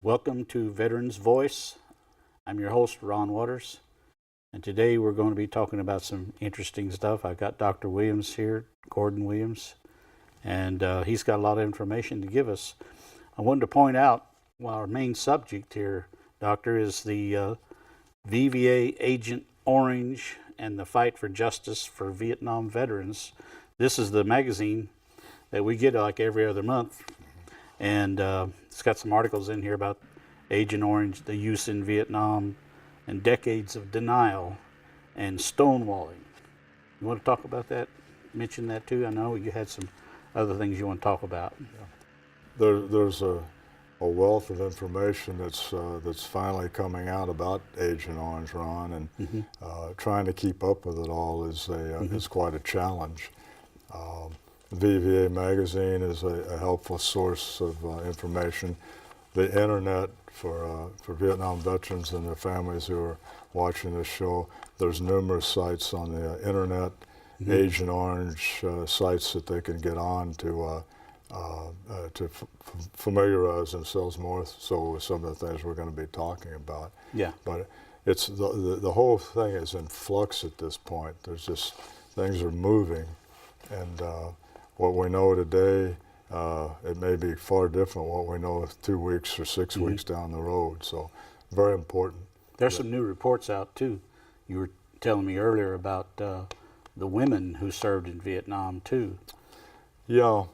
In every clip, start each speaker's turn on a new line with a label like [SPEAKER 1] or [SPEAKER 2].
[SPEAKER 1] Welcome to Veterans Voice. I'm your host, Ron Waters, and today we're going to be talking about some interesting stuff. I've got Dr. Williams here, Gordon Williams, and he's got a lot of information to give us. I wanted to point out, our main subject here, Doctor, is the VVA Agent Orange and the fight for justice for Vietnam veterans. This is the magazine that we get like every other month, and it's got some articles in here about Agent Orange, the use in Vietnam, and decades of denial and stonewalling. You want to talk about that? Mention that too? I know you had some other things you want to talk about.
[SPEAKER 2] There's a wealth of information that's finally coming out about Agent Orange, Ron, and trying to keep up with it all is quite a challenge. VVA magazine is a helpful source of information. The internet for Vietnam veterans and their families who are watching this show, there's numerous sites on the internet, Agent Orange sites that they can get on to familiarize themselves more so with some of the things we're going to be talking about.
[SPEAKER 1] Yeah.
[SPEAKER 2] But it's the whole thing is in flux at this point. There's just things are moving, and what we know today, it may be far different what we know 2 weeks or 6 weeks down the road. So very important.
[SPEAKER 1] There's some new reports out too. You were telling me earlier about the women who served in Vietnam too.
[SPEAKER 2] Yeah,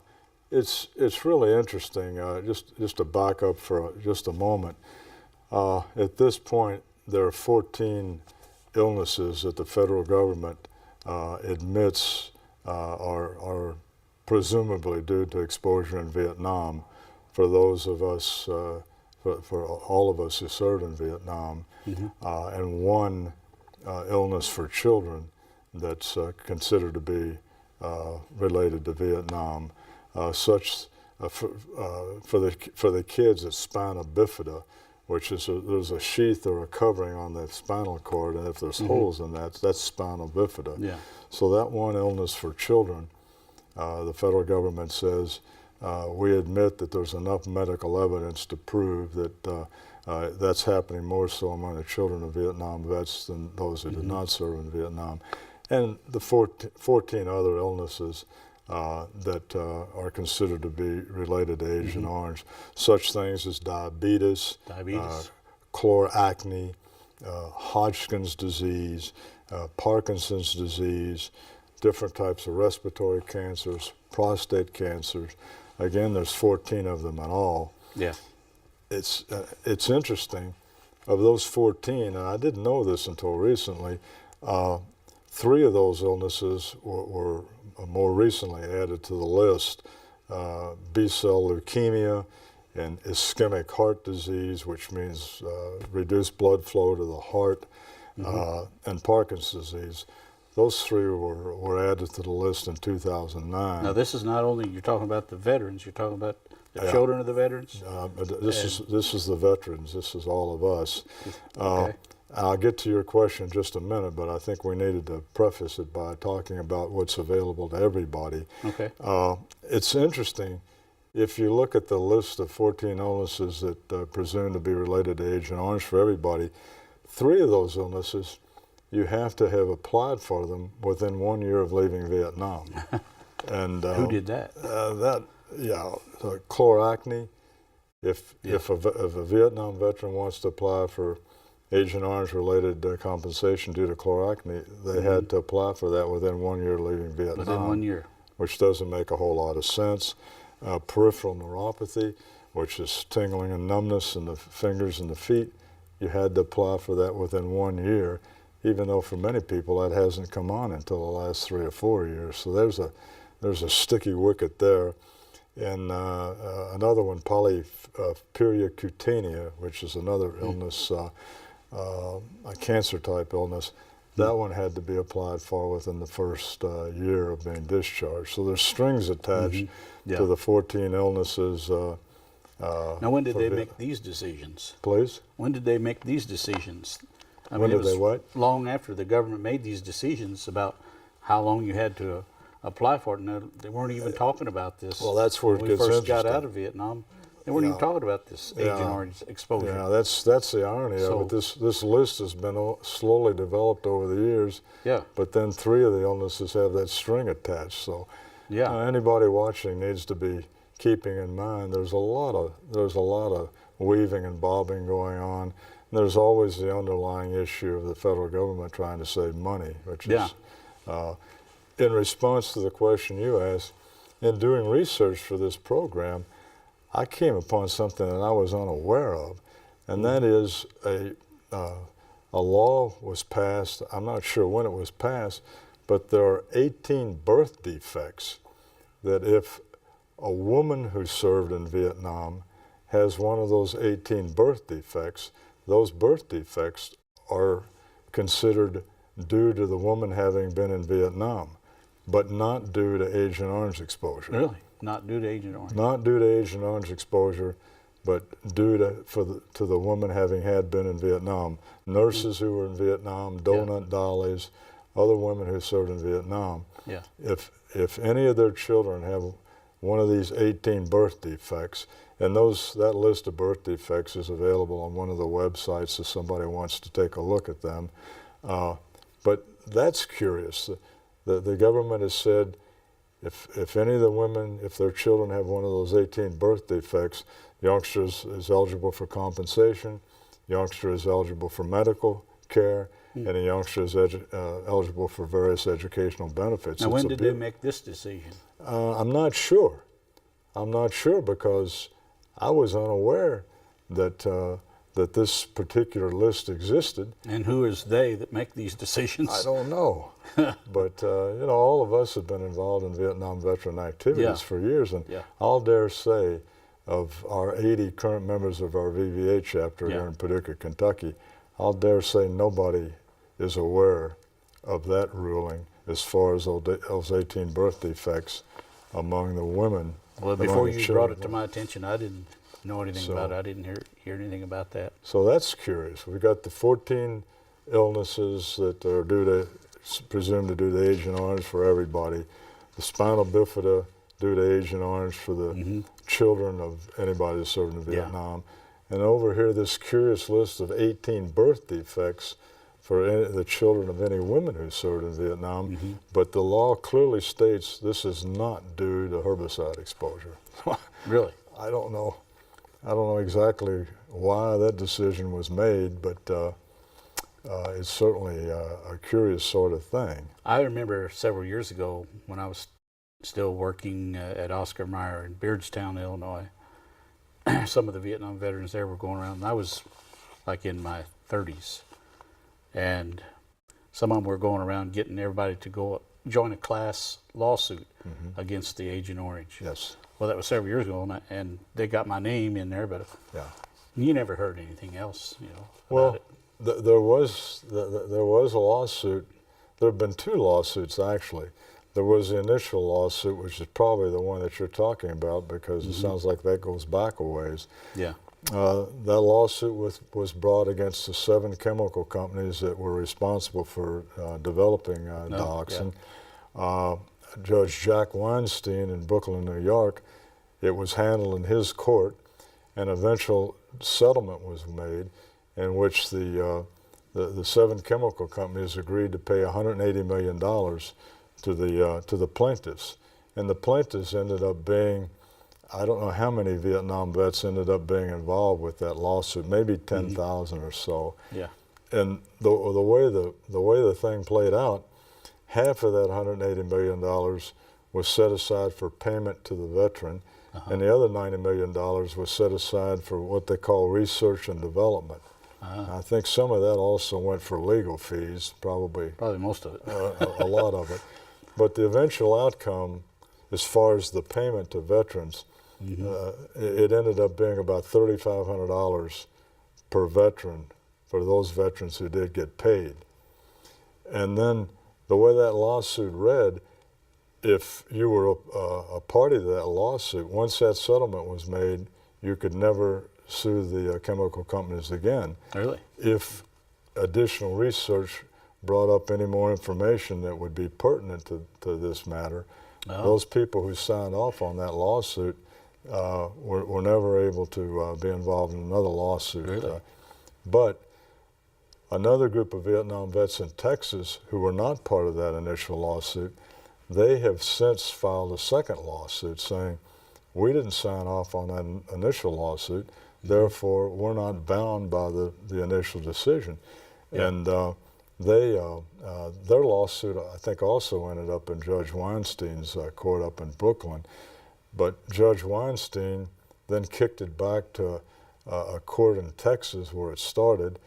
[SPEAKER 2] it's really interesting. Just to back up for just a moment. At this point, there are 14 illnesses that the federal government admits are presumably due to exposure in Vietnam for those of us, for all of us who served in Vietnam, and one illness for children that's considered to be related to Vietnam. For the kids, it's spina bifida, which is there's a sheath or a covering on the spinal cord, and if there's holes in that, that's spinal bifida.
[SPEAKER 1] Yeah.
[SPEAKER 2] So that one illness for children, the federal government says, we admit that there's enough medical evidence to prove that that's happening more so among the children of Vietnam vets than those who did not serve in Vietnam. And the 14 other illnesses that are considered to be related to Agent Orange, such things as diabetes, chloracne, Hodgkin's disease, Parkinson's disease, different types of respiratory cancers, prostate cancers. Again, there's 14 of them in all.
[SPEAKER 1] Yeah.
[SPEAKER 2] It's interesting. Of those 14, and I didn't know this until recently, 3 of those illnesses were more recently added to the list. B-cell leukemia and ischemic heart disease, which means reduced blood flow to the heart, and Parkinson's disease. Those 3 were added to the list in 2009.
[SPEAKER 1] Now this is not only, you're talking about the veterans, you're talking about the children of the veterans?
[SPEAKER 2] This is the veterans. This is all of us.
[SPEAKER 1] Okay.
[SPEAKER 2] I'll get to your question in just a minute, but I think we needed to preface it by talking about what's available to everybody.
[SPEAKER 1] Okay.
[SPEAKER 2] It's interesting. If you look at the list of 14 illnesses that are presumed to be related to Agent Orange for everybody, 3 of those illnesses, you have to have applied for them within 1 year of leaving Vietnam. And
[SPEAKER 1] who did that?
[SPEAKER 2] Chloracne. If a Vietnam veteran wants to apply for Agent Orange related compensation due to chloracne, they had to apply for that within 1 year of leaving Vietnam.
[SPEAKER 1] Within 1 year.
[SPEAKER 2] Which doesn't make a whole lot of sense. Peripheral neuropathy, which is tingling and numbness in the fingers and the feet, you had to apply for that within 1 year, even though for many people that hasn't come on until the last 3 or 4 years. So there's a sticky wicket there. And another one, polyuria cutaneous, which is another illness, a cancer type illness. That one had to be applied for within the first year of being discharged. So there's strings attached to the 14 illnesses.
[SPEAKER 1] Now, when did they make these decisions?
[SPEAKER 2] Please?
[SPEAKER 1] When did they make these decisions?
[SPEAKER 2] When did they what?
[SPEAKER 1] Long after the government made these decisions about how long you had to apply for it. And they weren't even talking about this.
[SPEAKER 2] Well, that's where it
[SPEAKER 1] when
[SPEAKER 2] gets
[SPEAKER 1] we first
[SPEAKER 2] interesting.
[SPEAKER 1] got out of Vietnam. And we're even talking about this Agent
[SPEAKER 2] Yeah.
[SPEAKER 1] Orange exposure.
[SPEAKER 2] Yeah, that's the irony
[SPEAKER 1] So-
[SPEAKER 2] of it. This list has been slowly developed over the years.
[SPEAKER 1] Yeah.
[SPEAKER 2] But then 3 of the illnesses have that string attached. So
[SPEAKER 1] Yeah.
[SPEAKER 2] anybody watching needs to be keeping in mind there's a lot of weaving and bobbing going on. And there's always the underlying issue of the federal government trying to save money, which is in response to the question you asked. In doing research for this program, I came upon something that I was unaware of, and that is a law was passed. I'm not sure when it was passed, but there are 18 birth defects that if a woman who served in Vietnam has one of those 18 birth defects, those birth defects are considered due to the woman having been in Vietnam, but not due to Agent Orange exposure.
[SPEAKER 1] Really? Not due to Agent Orange?
[SPEAKER 2] Not due to Agent Orange exposure, but due to the woman having been in Vietnam. Nurses who were in Vietnam, donut dollies, other women who served in Vietnam.
[SPEAKER 1] Yeah.
[SPEAKER 2] If any of their children have one of these 18 birth defects, and that list of birth defects is available on one of the websites if somebody wants to take a look at them. But that's curious. The government has said if any of the women, if their children have one of those 18 birth defects, the youngster is eligible for compensation, the youngster is eligible for medical care, and the youngster is eligible for various educational benefits.
[SPEAKER 1] Now, when did they make this decision?
[SPEAKER 2] I'm not sure. I'm not sure because I was unaware that this particular list existed.
[SPEAKER 1] And who is they that make these decisions?
[SPEAKER 2] I don't know. But, all of us have been involved in Vietnam veteran activities for years. And I'll dare say of our 80 current members of our VVA chapter here in Paducah, Kentucky, I'll dare say nobody is aware of that ruling as far as those 18 birth defects among the women.
[SPEAKER 1] Well, before you brought it to my attention, I didn't know anything about it. I didn't hear anything about that.
[SPEAKER 2] So that's curious. We got the 14 illnesses that are presumed to do to Agent Orange for everybody. The spinal bifida due to Agent Orange for the children of anybody who served in Vietnam. And over here, this curious list of 18 birth defects for the children of any women who served in Vietnam. But the law clearly states this is not due to herbicide exposure.
[SPEAKER 1] Really?
[SPEAKER 2] I don't know exactly why that decision was made, but it's certainly a curious sort of thing.
[SPEAKER 1] I remember several years ago when I was still working at Oscar Mayer in Beardstown, Illinois, some of the Vietnam veterans there were going around, and I was like in my 30s, and some of them were going around getting everybody to go join a class lawsuit against the Agent Orange.
[SPEAKER 2] Yes.
[SPEAKER 1] Well, that was several years ago, and they got my name in there, but you never heard anything else, about it.
[SPEAKER 2] There was a lawsuit. There have been 2 lawsuits, actually. There was the initial lawsuit, which is probably the one that you're talking about, because it sounds like that goes back a ways.
[SPEAKER 1] Yeah.
[SPEAKER 2] That lawsuit was brought against the 7 chemical companies that were responsible for developing dioxin. Judge Jack Weinstein in Brooklyn, New York, it was handled in his court. An eventual settlement was made in which the 7 chemical companies agreed to pay $180 million to the plaintiffs. And the plaintiffs ended up being, I don't know how many Vietnam vets ended up being involved with that lawsuit, maybe 10,000 or so.
[SPEAKER 1] Yeah.
[SPEAKER 2] And the way the thing played out, half of that $180 million was set aside for payment to the veteran, and the other $90 million was set aside for what they call research and development. I think some of that also went for legal fees, probably
[SPEAKER 1] most of it.
[SPEAKER 2] a lot of it. But the eventual outcome, as far as the payment to veterans, it ended up being about $3,500 per veteran for those veterans who did get paid. And then the way that lawsuit read, if you were a party to that lawsuit, once that settlement was made, you could never sue the chemical companies again.
[SPEAKER 1] Really?
[SPEAKER 2] If additional research brought up any more information that would be pertinent to this matter, those people who signed off on that lawsuit were never able to be involved in another lawsuit.
[SPEAKER 1] Really?
[SPEAKER 2] But another group of Vietnam vets in Texas who were not part of that initial lawsuit, they have since filed a second lawsuit saying, we didn't sign off on that initial lawsuit, therefore we're not bound by the initial decision.
[SPEAKER 1] Yeah.
[SPEAKER 2] And their lawsuit, I think, also ended up in Judge Weinstein's court up in Brooklyn. But Judge Weinstein then kicked it back to a court in Texas where it started,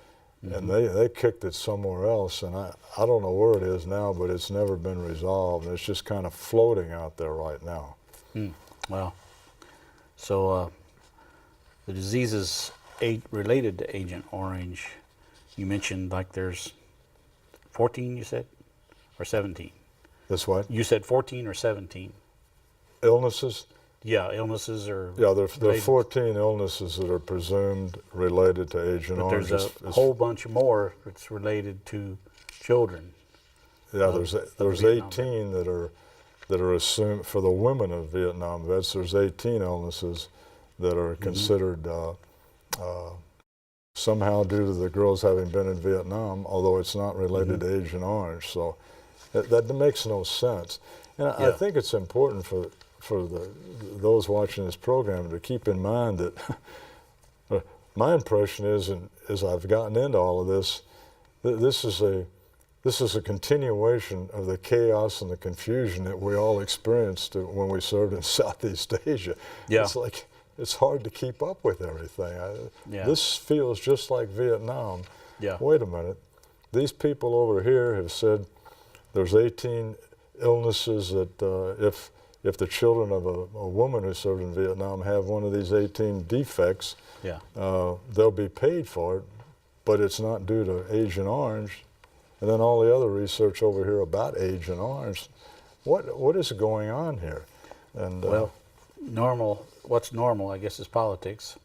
[SPEAKER 2] and they kicked it somewhere else. And I don't know where it is now, but it's never been resolved. It's just kind of floating out there right now.
[SPEAKER 1] Wow. So the diseases related to Agent Orange, you mentioned like there's 14, you said, or 17?
[SPEAKER 2] That's what?
[SPEAKER 1] You said 14 or 17?
[SPEAKER 2] Illnesses?
[SPEAKER 1] Yeah, illnesses or...
[SPEAKER 2] Yeah, there are 14 illnesses that are presumed related to Agent Orange.
[SPEAKER 1] But there's a whole bunch more that's related to children.
[SPEAKER 2] Yeah, there's 18 that are assumed, for the women of Vietnam vets, there's 18 illnesses that are considered somehow due to the girls having been in Vietnam, although it's not related to Agent Orange. So that makes no sense. And I think it's important for those watching this program to keep in mind that my impression is, and as I've gotten into all of this, this is a continuation of the chaos and the confusion that we all experienced when we served in Southeast Asia.
[SPEAKER 1] Yeah.
[SPEAKER 2] It's like, it's hard to keep up with everything. This feels just like Vietnam.
[SPEAKER 1] Yeah.
[SPEAKER 2] Wait a minute. These people over here have said there's 18 illnesses that if the children of a woman who served in Vietnam have one of these 18 defects, they'll be paid for it, but it's not due to Agent Orange. And then all the other research over here about Agent Orange. What is going on here? And
[SPEAKER 1] well, what's normal, I guess, is politics.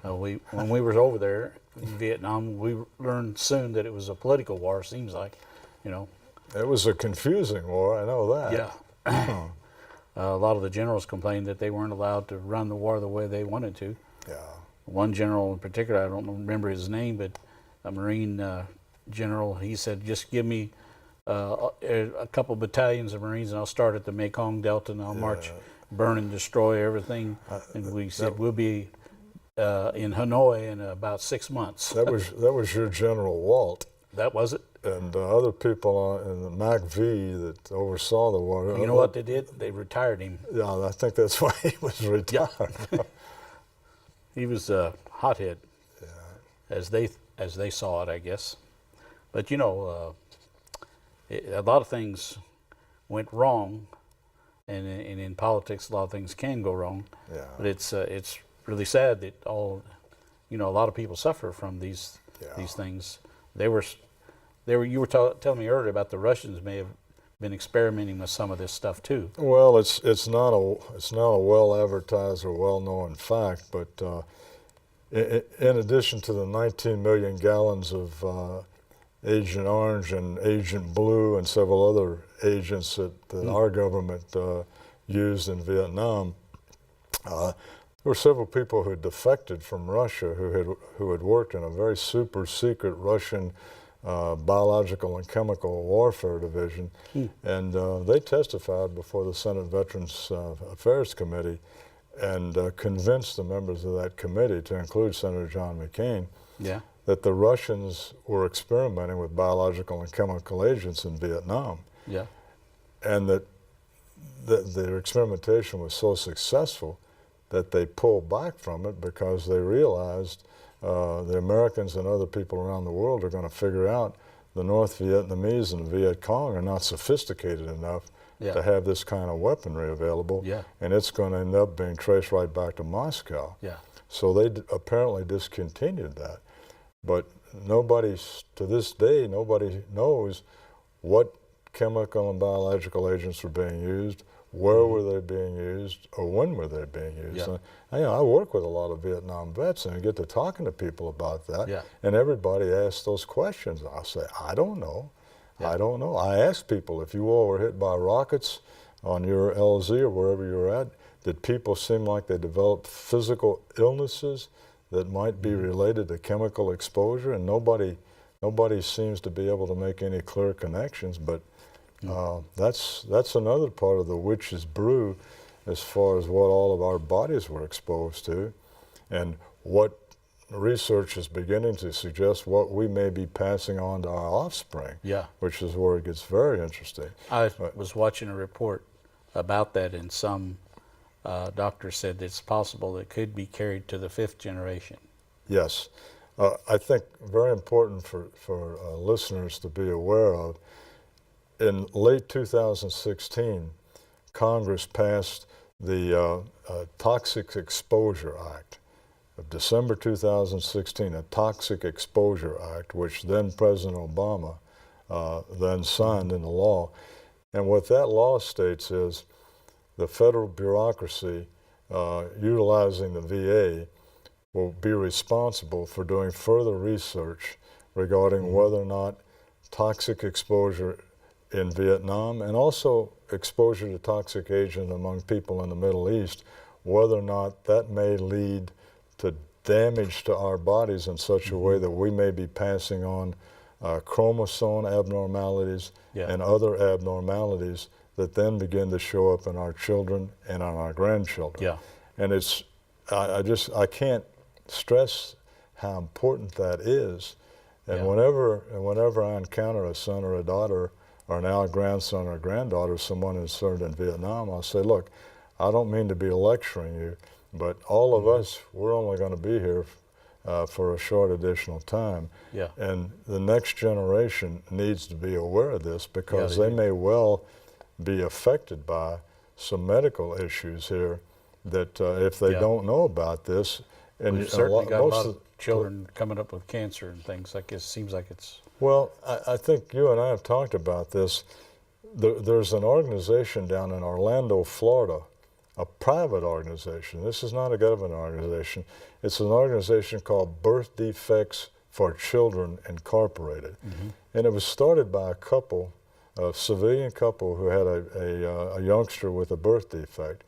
[SPEAKER 1] When we were over there in Vietnam, we learned soon that it was a political war, seems like, you know.
[SPEAKER 2] It was a confusing war, I know that.
[SPEAKER 1] Yeah. A lot of the generals complained that they weren't allowed to run the war the way they wanted to.
[SPEAKER 2] Yeah.
[SPEAKER 1] One general in particular, I don't remember his name, but a Marine general, he said, just give me a couple battalions of Marines and I'll start at the Mekong Delta and I'll march, burn and destroy everything. And we said, we'll be in Hanoi in about 6 months.
[SPEAKER 2] That was your General Walt.
[SPEAKER 1] That was it?
[SPEAKER 2] And other people in the MACV that oversaw the war.
[SPEAKER 1] You know what they did? They retired him.
[SPEAKER 2] Yeah, I think that's why he was retired.
[SPEAKER 1] Yeah. He was a hothead, as they saw it, I guess. But you know, a lot of things went wrong, and in politics, a lot of things can go wrong.
[SPEAKER 2] Yeah.
[SPEAKER 1] But it's really sad that a lot of people suffer from these things. You were telling me earlier about the Russians may have been experimenting with some of this stuff too.
[SPEAKER 2] Well, it's not a well advertised or well known fact, but in addition to the 19 million gallons of Agent Orange and Agent Blue and several other agents that our government used in Vietnam, there were several people who had defected from Russia who had worked in a very super secret Russian biological and chemical warfare division, and they testified before the Senate Veterans Affairs Committee and convinced the members of that committee, to include Senator John McCain, that the Russians were experimenting with biological and chemical agents in Vietnam, and that their experimentation was so successful that they pulled back from it because they realized the Americans and other people around the world are going to figure out the North Vietnamese and the Viet Cong are not sophisticated enough to have this kind of weaponry available, and it's going to end up being traced right back to Moscow. So they apparently discontinued that. But to this day, nobody knows what chemical and biological agents were being used, where were they being used, or when were they being used. I work with a lot of Vietnam vets and I get to talking to people about that, and everybody asks those questions. I'll say, I don't know. I don't know. I ask people, if you all were hit by rockets on your LZ or wherever you were at, did people seem like they developed physical illnesses that might be related to chemical exposure? And nobody seems to be able to make any clear connections, but that's another part of the witch's brew as far as what all of our bodies were exposed to, and what research is beginning to suggest what we may be passing on to our offspring, which is where it gets very interesting.
[SPEAKER 1] I was watching a report about that, and some doctor said it's possible it could be carried to the 5th generation.
[SPEAKER 2] Yes. I think very important for listeners to be aware of, in late 2016, Congress passed the Toxic Exposure Act of December 2016, a Toxic Exposure Act, which then President Obama then signed into law. And what that law states is the federal bureaucracy utilizing the VA will be responsible for doing further research regarding whether or not toxic exposure in Vietnam and also exposure to toxic agent among people in the Middle East, whether or not that may lead to damage to our bodies in such a way that we may be passing on chromosome abnormalities and other abnormalities that then begin to show up in our children and on our grandchildren. And it's, I can't stress how important that is. And whenever I encounter a son or a daughter, or now a grandson or granddaughter, someone who's served in Vietnam, I'll say, look, I don't mean to be lecturing you, but all of us, we're only going to be here for a short additional time. And the next generation needs to be aware of this, because they may well be affected by some medical issues here that if they don't know about this, and
[SPEAKER 1] we've certainly got a lot of children coming up with cancer and things like this. Seems like it's...
[SPEAKER 2] Well, I think you and I have talked about this. There's an organization down in Orlando, Florida, a private organization. This is not a government organization. It's an organization called Birth Defects for Children Incorporated. And it was started by a couple, a civilian couple who had a youngster with a birth defect.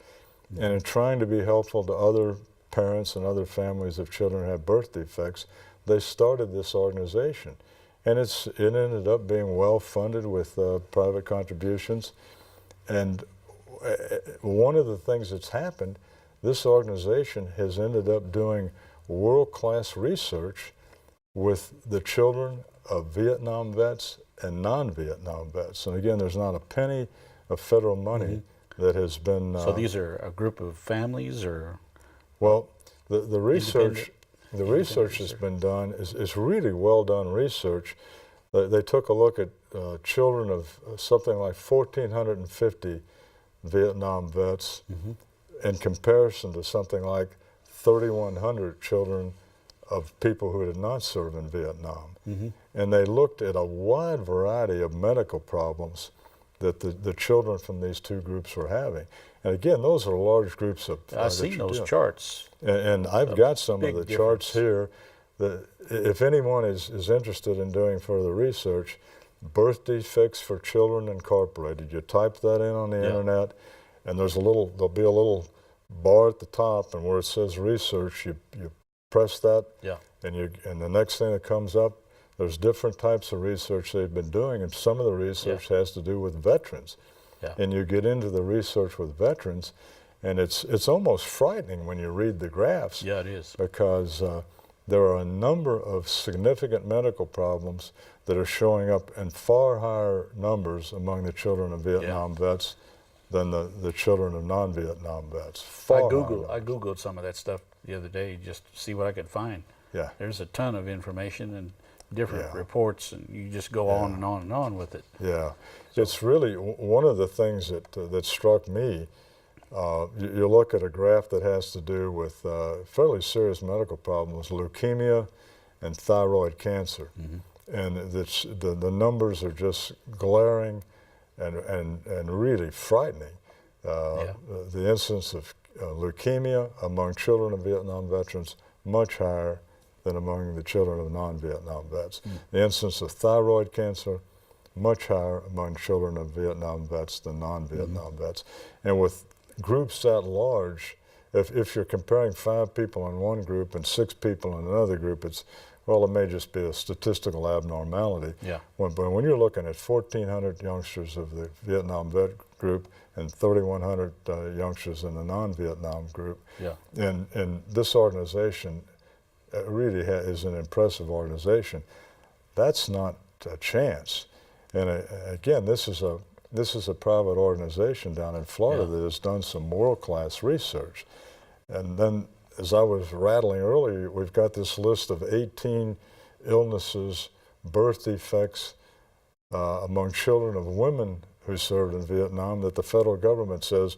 [SPEAKER 2] And in trying to be helpful to other parents and other families of children who have birth defects, they started this organization. And it ended up being well funded with private contributions. And one of the things that's happened, this organization has ended up doing world-class research with the children of Vietnam vets and non-Vietnam vets. And again, there's not a penny of federal money that has been...
[SPEAKER 1] So these are a group of families, or...?
[SPEAKER 2] Well, the research that's been done is really well done research. They took a look at children of something like 1,450 Vietnam vets in comparison to something like 3,100 children of people who did not serve in Vietnam. And they looked at a wide variety of medical problems that the children from these two groups were having. And again, those are large groups of...
[SPEAKER 1] I've seen those charts.
[SPEAKER 2] And I've got some of the charts here that if anyone is interested in doing further research, Birth Defects for Children Incorporated. You type that in on the internet, and there'll be a little bar at the top, and where it says research, you press that, and the next thing that comes up, there's different types of research they've been doing, and some of the research has to do with veterans. And you get into the research with veterans, and it's almost frightening when you read the graphs.
[SPEAKER 1] It is.
[SPEAKER 2] Because there are a number of significant medical problems that are showing up in far higher numbers among the children of Vietnam vets than the children of non-Vietnam vets. I
[SPEAKER 1] Googled some of that stuff the other day just to see what I could find. There's a ton of information and different reports, and you just go on and on and on with it. It's really one of the things that struck me. You look at a graph that has to do with fairly serious medical problems, leukemia and thyroid cancer. And the numbers are just glaring and really frightening. The incidence of leukemia among children of Vietnam veterans much higher than among the children of non-Vietnam vets. The incidence of thyroid cancer
[SPEAKER 2] much higher among children of Vietnam vets than non-Vietnam vets. And with groups that large, if you're comparing 5 people in one group and 6 people in another group, well, it may just be a statistical abnormality.
[SPEAKER 1] Yeah.
[SPEAKER 2] But when you're looking at 1,400 youngsters of the Vietnam vet group and 3,100 youngsters in the non-Vietnam group,
[SPEAKER 1] Yeah.
[SPEAKER 2] and this organization really is an impressive organization. That's not a chance. And again, this is a private organization down in Florida that has done some world-class research. And then, as I was rattling earlier, we've got this list of 18 illnesses, birth defects among children of women who served in Vietnam that the federal government says,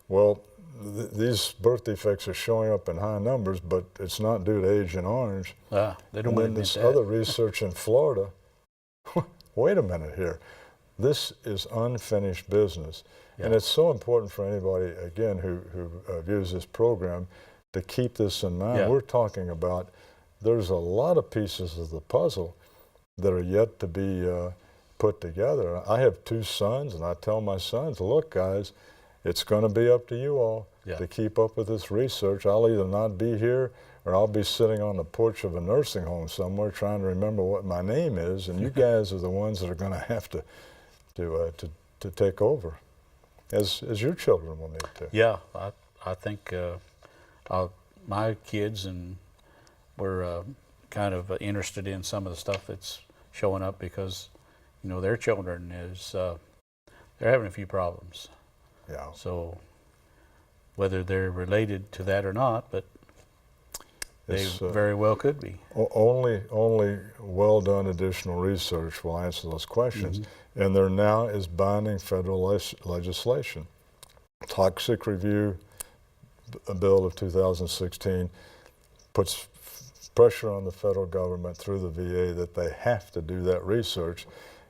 [SPEAKER 2] well, these birth defects are showing up in high numbers, but it's not due to Agent Orange.
[SPEAKER 1] They don't
[SPEAKER 2] and
[SPEAKER 1] want
[SPEAKER 2] then
[SPEAKER 1] to admit
[SPEAKER 2] this
[SPEAKER 1] that.
[SPEAKER 2] other research in Florida, wait a minute here. This is unfinished business.
[SPEAKER 1] Yeah.
[SPEAKER 2] And it's so important for anybody, again, who views this program to keep this in mind.
[SPEAKER 1] Yeah.
[SPEAKER 2] We're talking about there's a lot of pieces of the puzzle that are yet to be put together. I have 2 sons, and I tell my sons, look, guys, it's going to be up to you all to keep up with this research. I'll either not be here or I'll be sitting on the porch of a nursing home somewhere trying to remember what my name is, and you guys are the ones that are going to have to take over, as your children will need to.
[SPEAKER 1] Yeah, I think my kids and were kind of interested in some of the stuff that's showing up because, you know, their children they're having a few problems.
[SPEAKER 2] Yeah.
[SPEAKER 1] So whether they're related to that or not, but they very well could be.
[SPEAKER 2] Only well-done additional research will answer those questions. And there now is binding federal legislation. Toxic Review Bill of 2016 puts pressure on the federal government through the VA that they have to do that research,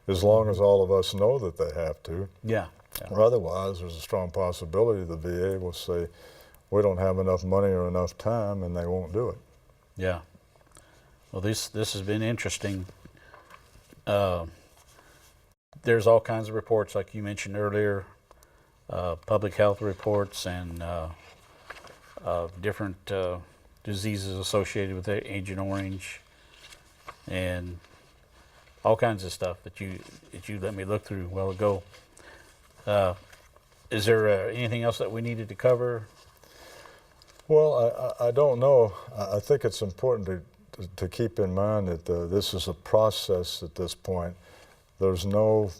[SPEAKER 2] as long as all of us know that they have to.
[SPEAKER 1] Yeah.
[SPEAKER 2] Or otherwise, there's a strong possibility the VA will say, we don't have enough money or enough time, and they won't do it.
[SPEAKER 1] Yeah. Well, this has been interesting. There's all kinds of reports, like you mentioned earlier, public health reports and different diseases associated with Agent Orange, and all kinds of stuff that you let me look through a while ago. Is there anything else that we needed to cover?
[SPEAKER 2] Well, I don't know. I think it's important to keep in mind that this is a process at this point. There's no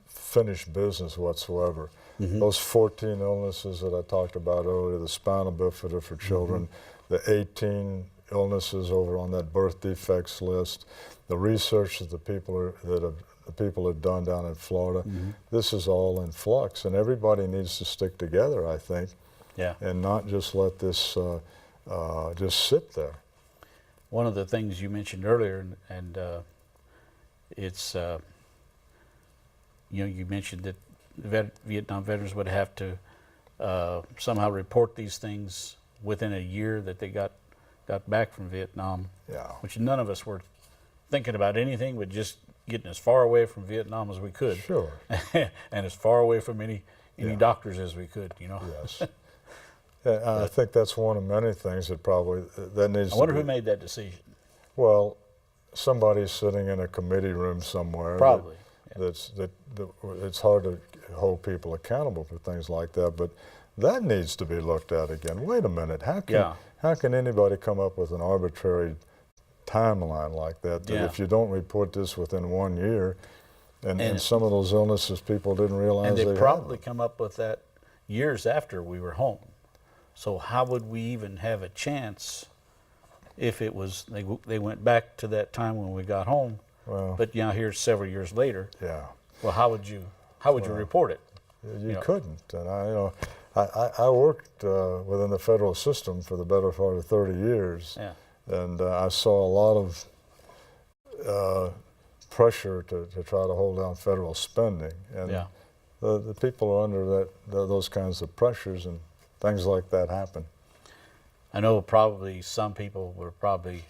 [SPEAKER 2] finished business whatsoever. Those 14 illnesses that I talked about earlier, the spinal bifida for children, the 18 illnesses over on that birth defects list, the research that the people have done down in Florida, this is all in flux, and everybody needs to stick together, I think, and not just let this just sit there.
[SPEAKER 1] One of the things you mentioned earlier, and it's you mentioned that Vietnam veterans would have to somehow report these things within a year that they got back from Vietnam, which none of us were thinking about anything but just getting as far away from Vietnam as we could.
[SPEAKER 2] Sure.
[SPEAKER 1] And as far away from any doctors as we could, you know.
[SPEAKER 2] Yes. I think that's one of many things that probably that needs.
[SPEAKER 1] I wonder who made that decision.
[SPEAKER 2] Well, somebody's sitting in a committee room somewhere.
[SPEAKER 1] Probably.
[SPEAKER 2] It's hard to hold people accountable for things like that, but that needs to be looked at again. Wait a minute, how can anybody come up with an arbitrary timeline like that? That if you don't report this within 1 year, and some of those illnesses people didn't realize they
[SPEAKER 1] had. And they
[SPEAKER 2] had
[SPEAKER 1] probably
[SPEAKER 2] them.
[SPEAKER 1] come up with that years after we were home. So how would we even have a chance if it was they went back to that time when we got home?
[SPEAKER 2] Well,
[SPEAKER 1] but here's several years later.
[SPEAKER 2] Yeah.
[SPEAKER 1] Well, how would you report it?
[SPEAKER 2] You couldn't, and I worked within the federal system for the better part of 30 years, and I saw a lot of pressure to try to hold down federal spending, and the people are under those kinds of pressures, and things like that happen.
[SPEAKER 1] I know probably some people were probably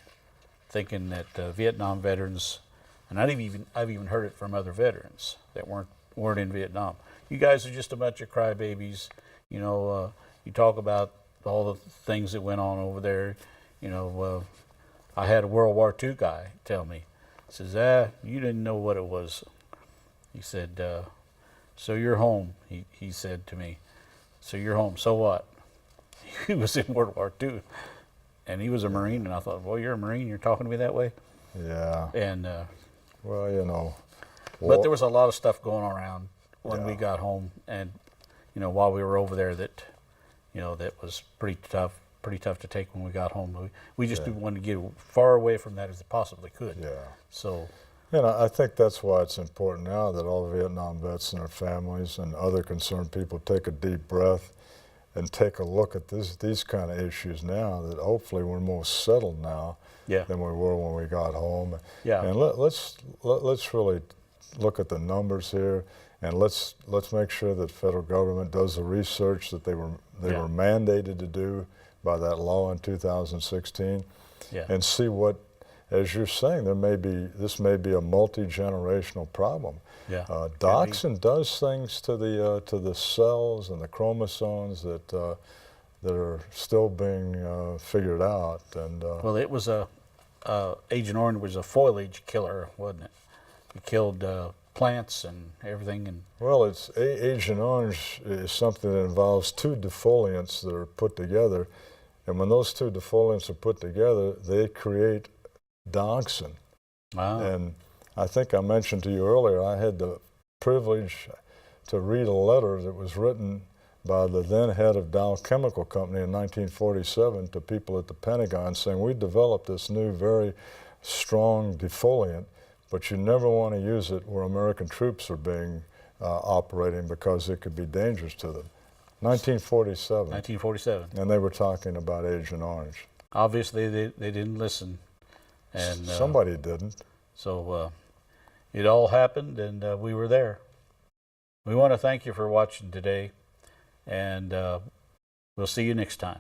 [SPEAKER 1] thinking that Vietnam veterans and I've even heard it from other veterans that weren't in Vietnam. You guys are just a bunch of crybabies. You know, you talk about all the things that went on over there. You know, I had a World War II guy tell me, says, you didn't know what it was. He said, so you're home, he said to me. So you're home, so what? He was in World War II, and he was a Marine, and I thought, well, you're a Marine, you're talking to me that way?
[SPEAKER 2] Yeah.
[SPEAKER 1] And
[SPEAKER 2] well, you know.
[SPEAKER 1] But there was a lot of stuff going around when we got home, and, you know, while we were over there that, you know, that was pretty tough to take when we got home. We just wanted to get far away from that as it possibly could.
[SPEAKER 2] Yeah.
[SPEAKER 1] So.
[SPEAKER 2] And I think that's why it's important now that all Vietnam vets and their families and other concerned people take a deep breath and take a look at these kind of issues now, that hopefully we're more settled now than we were when we got home.
[SPEAKER 1] Yeah.
[SPEAKER 2] And let's really look at the numbers here, and let's make sure that the federal government does the research that they were mandated to do by that law in 2016, and see what, as you're saying, this may be a multi-generational problem.
[SPEAKER 1] Yeah.
[SPEAKER 2] Dioxin does things to the cells and the chromosomes that are still being figured out. And
[SPEAKER 1] well, it was Agent Orange was a foliage killer, wasn't it? It killed plants and everything. And
[SPEAKER 2] well, it's Agent Orange is something that involves two defoliants that are put together, and when those two defoliants are put together, they create dioxin.
[SPEAKER 1] Wow.
[SPEAKER 2] And I think I mentioned to you earlier, I had the privilege to read a letter that was written by the then head of Dow Chemical Company in 1947 to people at the Pentagon, saying, we developed this new very strong defoliant, but you never want to use it where American troops are being operating because it could be dangerous to them. 1947.
[SPEAKER 1] 1947.
[SPEAKER 2] And they were talking about Agent Orange.
[SPEAKER 1] Obviously, they didn't listen. And
[SPEAKER 2] somebody didn't.
[SPEAKER 1] So it all happened, and we were there. We want to thank you for watching today, and we'll see you next time.